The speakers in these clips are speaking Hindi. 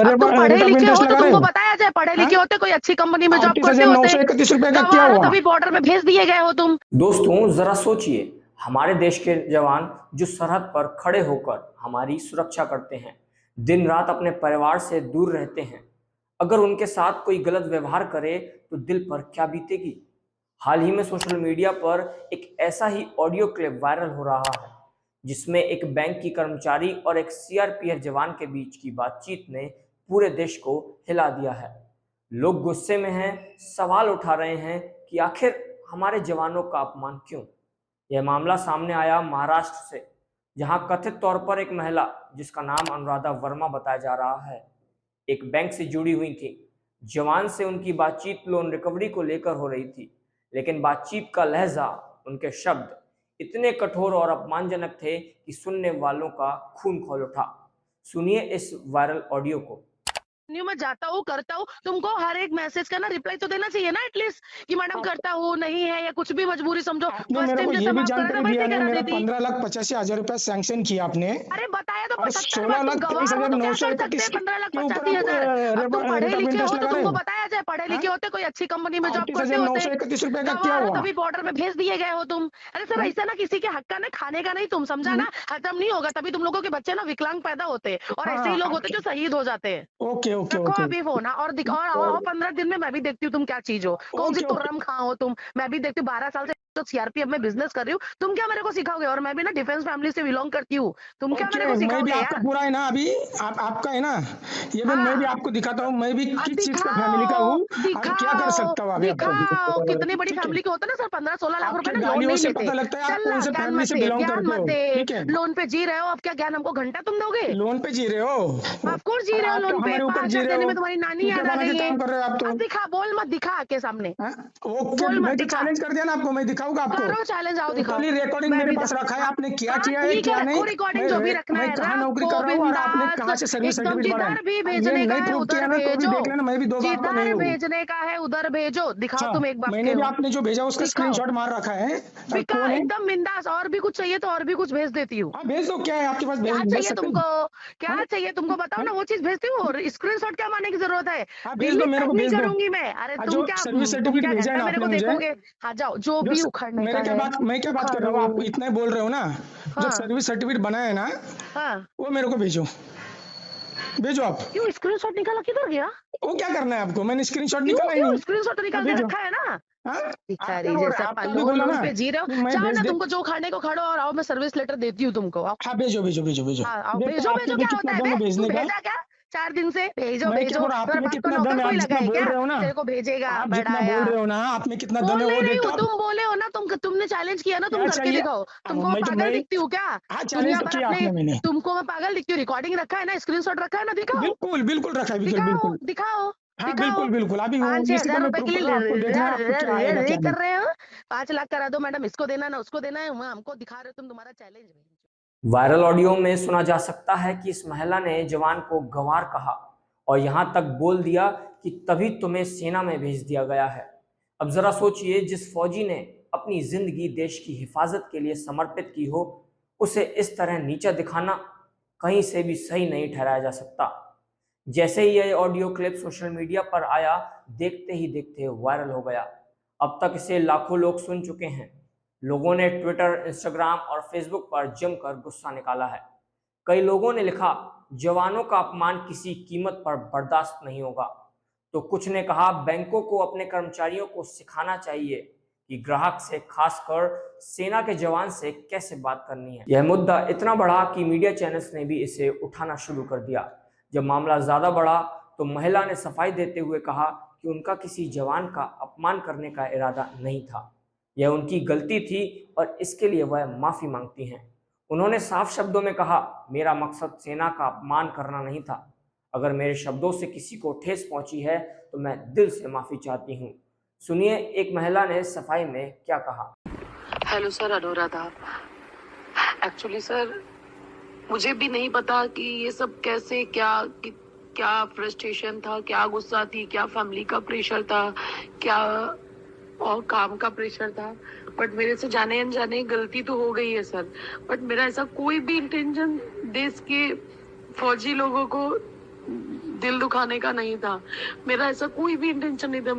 अब तुम पढ़े रेट ऑफ लिखे इंटरेस्ट हो तो लगा रहे तुमको हो। बताया जाए, पढ़े लिखे होते कोई अच्छी कंपनी में जॉब करते 38,931 रुपए का क्या होते, हुआ? तभी बॉर्डर में भेज दिए गए हो तुम। दोस्तों जरा सोचिए, हमारे देश के जवान जो सरहद पर खड़े होकर हमारी सुरक्षा करते हैं, दिन रात अपने परिवार से दूर रहते हैं, अगर उनके साथ कोई गलत व्यवहार करे तो दिल पर क्या बीतेगी। हाल ही में सोशल मीडिया पर एक ऐसा ही ऑडियो क्लिप वायरल हो रहा है जिसमें एक बैंक की कर्मचारी और एक सीआरपीएफ जवान के बीच की बातचीत ने पूरे देश को हिला दिया है। लोग गुस्से में हैं, सवाल उठा रहे हैं कि आखिर हमारे जवानों का अपमान क्यों। यह मामला सामने आया महाराष्ट्र से, जहां कथित तौर पर एक महिला जिसका नाम अनुराधा वर्मा बताया जा रहा है, एक बैंक से जुड़ी हुई थी। जवान से उनकी बातचीत लोन रिकवरी को लेकर हो रही थी, लेकिन बातचीत का लहजा, उनके शब्द इतने कठोर और अपमानजनक थे कि सुनने वालों का खून खौल उठा। सुनिए इस वायरल ऑडियो को। मैं जाता हूँ, करता हूँ, तुमको हर एक मैसेज का ना रिप्लाई तो देना चाहिए ना एटलीस्ट, कि मैडम करता हूँ, नहीं है, या कुछ भी मजबूरी समझो। आपने मेरे को ये भी जानकारी दिया नहीं, मेरा 15,85,000 रुपया सैंक्शन किया आपने। अरे बताया तो और 16,23,931 के ऊपर आप पढ़े रेट ऑफ लिखे हो इंटरेस्ट तो लगा रहे तुमको हो। बताया जाए, पढ़े लिखे होते कोई अच्छी कंपनी में जॉब करते 38,931 रुपए का क्या हुआ? तभी बॉर्डर में भेज दिए गए हो तुम। अरे सर ऐसा ना किसी के हक का ना खाने का नहीं, तुम समझा ना, खत्म नहीं होगा, तभी तुम लोगों के बच्चे ना विकलांग पैदा होते हैं और ऐसे ही लोग होते जो शहीद हो जाते हैं। ओके ओके रखो ओके अभी फोन और दिखाओ, और 15 दिन में मैं भी देखती हूँ तुम क्या चीज हो, कौन सी तुर्रम खां हो तुम। मैं भी देखती हूँ, 12 साल से तो सीआरपीएफ में बिजनेस कर रही हूँ, तुम क्या मेरे को सिखाओगे। और मैं भी ना डिफेंस फैमिली से बिलोंग करती हूँ, तुम क्या मेरे को मैं भी सिखाओगे आपका यार। पूरा है ना, अभी आपका है ना, ये भी मैं भी आपको दिखाता हूँ, मैं भी किस चीज का फैमिली का हूँ और क्या कर सकता हूँ अभी आपको। दिखाओ कितनी बड़ी ठीक है, फैमिली के होते ना सर, 15-16 लाख रुपए आपके ना लोन गालियों नहीं से लेते। पता लगता है आप चल कौन ना, से ज्ञान फैमिली मत से दे, बिलोंग ज्ञान करते मत हो। दे। ठीक है, लोन पे जी रहे हो, अब क्या ज्ञान हमको घंटा तुम दोगे। लोन पे जी रहे हो, ऑफकोर्स जी और रहे हो आप तो लोन पे, हमारे ऊपर 5 जी लाख रहे देने हो, में तुम्हारी नानी टीके याद आ बना के गई है। काम कर रहे हो आप तो। अब दिखा, बोल मत, दिखा आके सामने, हाँ? ओके, बोल मत, मैं तो दिखा। चैलेंज कर दिया ना आपको, मैं दिखाऊंगा आपको। करो चैलेंज, आओ दिखाओ। टोटली रिकॉर्डिंग मैं मेरे भी पास रखा है, आपने क्या हाँ किया है ठीक क्या है, नहीं। रखो रिकॉर्डिंग, जो भी रखना है कहाँ नौकरी रखो कर रहा हूँ और आपने कहाँ से बिंदास, सर्विस एकदम सर्टिफिकेट बनाया जिधर भी है, ये भेजने का नहीं है प्रूव उधर किया ना तो भी भेजो, देख लेना, मैं भी दो बाप का नहीं जिधर हूँ। भेजने का है उधर भेजो। दिखाओ अच्छा, तुम एक बाप मैंने के भी हो, आपने जो भेजा उसका दिखाओ, स्क्रीनशॉट मार रखा है। और दिखा कौन है? एकदम बिंदास। और भी कुछ चाहिए तो और भी कुछ भेज देती हूँ। हाँ भेज दो, क्या है आपके पास, क्या भेज चाहिए सकते तुमको, हैं। क्या हाँ? चाहिए तुमको, बताओ हाँ? ना, वो चीज भेजती हूँ। और स्क्रीनशॉट क्या मारने की जरूरत है, हाँ भेज दो, बिलीव मेरे तक को नहीं भेज दो। करूंगी मैं। अरे जो सर्विस तुम सर्टिफिकेट क्या भेजा है घंटा ना मेरे आपने को मुझे, देखोगे। हाँ जाओ, जो भी उखड़ने का है मैं क्या बात कर रहा हूँ, आप उखाड़ो। इतना ही बोल रहे हो ना, जो हाँ सर्विस सर्टिफिकेट बनाया है ना, हाँ, वो मेरे को भेजो, भेजो आप। क्यों स्क्रीनशॉट निकाला, किधर गया, वो क्या करना है आपको, मैंने स्क्रीनशॉट क्यों निकाला ही क्यों नहीं। स्क्रीनशॉट तो हाँ निकाल के भेजो। रखा है ना। हाँ, आप क्या भिखारी बोल रहे जैसा हैं, आपने अभी लोन बोला लोन ना पे जी रहे हो। कि मैं जाओ भेज ना, दे। तुमको जो खाने को खाड़ो और आओ, मैं सर्विस लेटर देती हूँ तुमको, आओ। हाँ भेजो भेजो भेजो भेजो। हाँ आओ, देखो भेजो आपके भेजो, भी क्या कितना होता है दम बे, है तू भेजने का। भेजा क्या 4 दिन से, भेजो मैं क्या भेजो। बोल रहा हूँ, आप तुम्हारे में बाप का कितना नौकर दम है, कोई आप लगा जितना है बोल क्या, रहे हो ना, तेरे को भेजेगा आप जितना बढ़ाया। बोल रहे हो ना, आप में कितना दम बोल है वो नहीं रही हूँ, देखो आप। तुम बोले हो ना, तुमने चैलेंज किया ना, तुम क्या करके चाहिए? दिखाओ। अब तुमको मैं मैं तो पागल मैं दिखती हूँ क्या। हाँ तुम चैलेंज यहाँ तो पर किया अपने, आपने मैंने। तुमको मैं पागल दिखती हूँ, रिकॉर्डिंग रखा है ना, स्क्रीनशॉट रखा है ना, दिखाओ बिल्कुल बिल्कुल रखा है, बिल्कुल दिखाओ बिल्कुल। दिखाओ हाँ दिखाओ। बिल्कुल बिल्कुल, अभी वो 5-6 इसी को हजार मैं रुपए प्रूव के कर रहा लिए हूँ, आपको देखना है आपको क्या आएगा क्या कर नहीं। रहे हो। 5 लाख करा दो मैडम, इसको देना ना उसको देना है, हमको दिखा रहे हो तुम, तुम्हारा चैलेंज। वायरल ऑडियो में सुना जा सकता है कि इस महिला ने जवान को गंवार कहा और यहां तक बोल दिया कि तभी तुम्हें सेना में भेज दिया गया है। अब जरा सोचिए, जिस फौजी ने अपनी जिंदगी देश की हिफाजत के लिए समर्पित की हो, उसे इस तरह नीचा दिखाना कहीं से भी सही नहीं ठहराया जा सकता। जैसे ही यह ऑडियो क्लिप सोशल मीडिया पर आया, देखते ही देखते वायरल हो गया। अब तक इसे लाखों लोग सुन चुके हैं। लोगों ने ट्विटर, इंस्टाग्राम और फेसबुक पर जमकर गुस्सा निकाला है। कई लोगों ने लिखा, जवानों का अपमान किसी कीमत पर बर्दाश्त नहीं होगा। तो कुछ ने कहा, बैंकों को अपने कर्मचारियों को सिखाना चाहिए कि ग्राहक से, खासकर सेना के जवान से कैसे बात करनी है। यह मुद्दा इतना बढ़ा कि मीडिया चैनल्स ने भी इसे उठाना शुरू कर दिया। जब मामला ज्यादा बढ़ा तो महिला ने सफाई देते हुए कहा कि उनका किसी जवान का अपमान करने का इरादा नहीं था, यह उनकी गलती थी और इसके लिए वह माफी मांगती हैं। उन्होंने साफ शब्दों में कहा, मेरा मकसद सेना का अपमान करना नहीं था। अगर मेरे शब्दों से किसी को ठेस पहुंची है तो मैं दिल से माफी चाहती हूँ। सुनिए एक महिला ने सफाई में क्या कहा। Hello sir, Anuradha. Actually sir, मुझे भी नहीं पता कि ये सब कैसे, क्या फ्रस्ट्रेशन था, क्या गुस्सा थी, क्या फैमिली का प्रेशर था, क्या और काम का प्रेशर था। बट मेरे से जाने अनजाने गलती तो हो गई है सर। बट मेरा ऐसा कोई भी इंटेंशन देश के फौजी लोगों को दिल दुखाने का नहीं था। मेरा ऐसा कोई भी इंटेंशन नहीं था।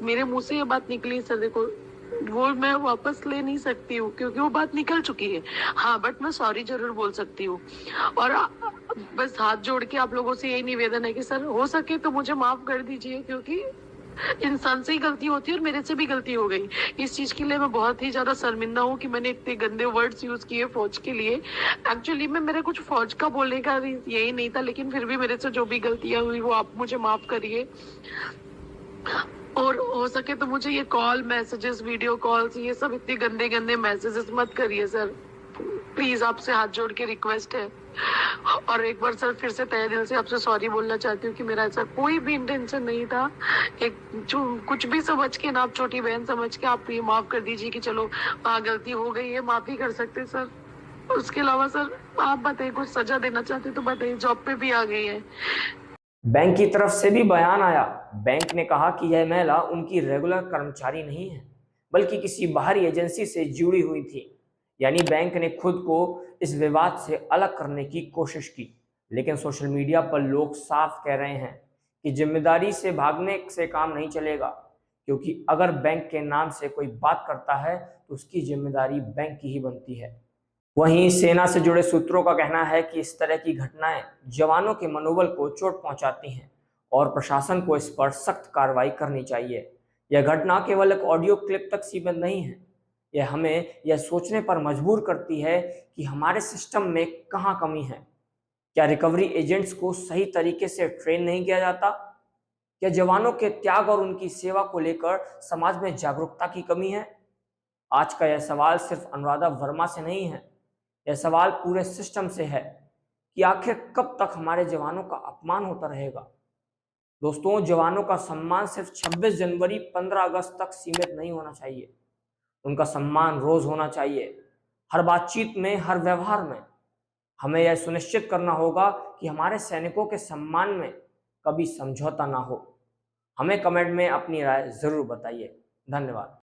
मेरे मुंह से ये बात निकली सर, देखो वो मैं वापस ले नहीं सकती हूँ क्योंकि वो बात निकल चुकी है। हाँ, बट मैं सॉरी जरूर बोल सकती हूँ। और बस हाथ जोड़ के आप लोगों से यही निवेदन है कि सर हो सके तो मुझे माफ कर दीजिए, क्योंकि इंसान से ही गलती होती है और मेरे से भी गलती हो गई। इस चीज के लिए मैं बहुत ही ज्यादा शर्मिंदा हूँ कि मैंने इतने गंदे वर्ड्स यूज किए फौज के लिए। एक्चुअली में मेरा कुछ फौज का बोलने का यही नहीं था, लेकिन फिर भी मेरे से जो भी गलतियां हुई वो आप मुझे माफ करिए। और हो सके तो मुझे ये कॉल मैसेजेस, वीडियो कॉल्स, ये सब इतने गंदे गंदे मैसेजेस मत करिए सर, प्लीज। आपसे हाथ जोड़ के रिक्वेस्ट है। और एक बार सर फिर से तहे दिल से आपसे सॉरी बोलना चाहती हूँ कि मेरा ऐसा कोई भी इंटेंशन नहीं था। एक जो कुछ भी समझ के ना, आप छोटी बहन समझ के आप ये माफ कर दीजिए कि चलो गलती हो गई है, माफी कर सकते सर। उसके अलावा सर आप बताइए, कुछ सजा देना चाहते तो बताइए, जॉब पे भी आ गई है। बैंक की तरफ से भी बयान आया। बैंक ने कहा कि यह महिला उनकी रेगुलर कर्मचारी नहीं है, बल्कि किसी बाहरी एजेंसी से जुड़ी हुई थी। यानी बैंक ने खुद को इस विवाद से अलग करने की कोशिश की, लेकिन सोशल मीडिया पर लोग साफ कह रहे हैं कि जिम्मेदारी से भागने से काम नहीं चलेगा, क्योंकि अगर बैंक के नाम से कोई बात करता है तो उसकी जिम्मेदारी बैंक की ही बनती है। वहीं सेना से जुड़े सूत्रों का कहना है कि इस तरह की घटनाएं जवानों के मनोबल को चोट पहुंचाती हैं और प्रशासन को इस पर सख्त कार्रवाई करनी चाहिए। यह घटना केवल एक ऑडियो क्लिप तक सीमित नहीं है, यह हमें यह सोचने पर मजबूर करती है कि हमारे सिस्टम में कहाँ कमी है। क्या रिकवरी एजेंट्स को सही तरीके से ट्रेन नहीं किया जाता? क्या जवानों के त्याग और उनकी सेवा को लेकर समाज में जागरूकता की कमी है? आज का यह सवाल सिर्फ अनुराधा वर्मा से नहीं है, यह सवाल पूरे सिस्टम से है कि आखिर कब तक हमारे जवानों का अपमान होता रहेगा। दोस्तों, जवानों का सम्मान सिर्फ 26 जनवरी 15 अगस्त तक सीमित नहीं होना चाहिए। उनका सम्मान रोज होना चाहिए, हर बातचीत में, हर व्यवहार में। हमें यह सुनिश्चित करना होगा कि हमारे सैनिकों के सम्मान में कभी समझौता ना हो। हमें कमेंट में अपनी राय जरूर बताइए। धन्यवाद।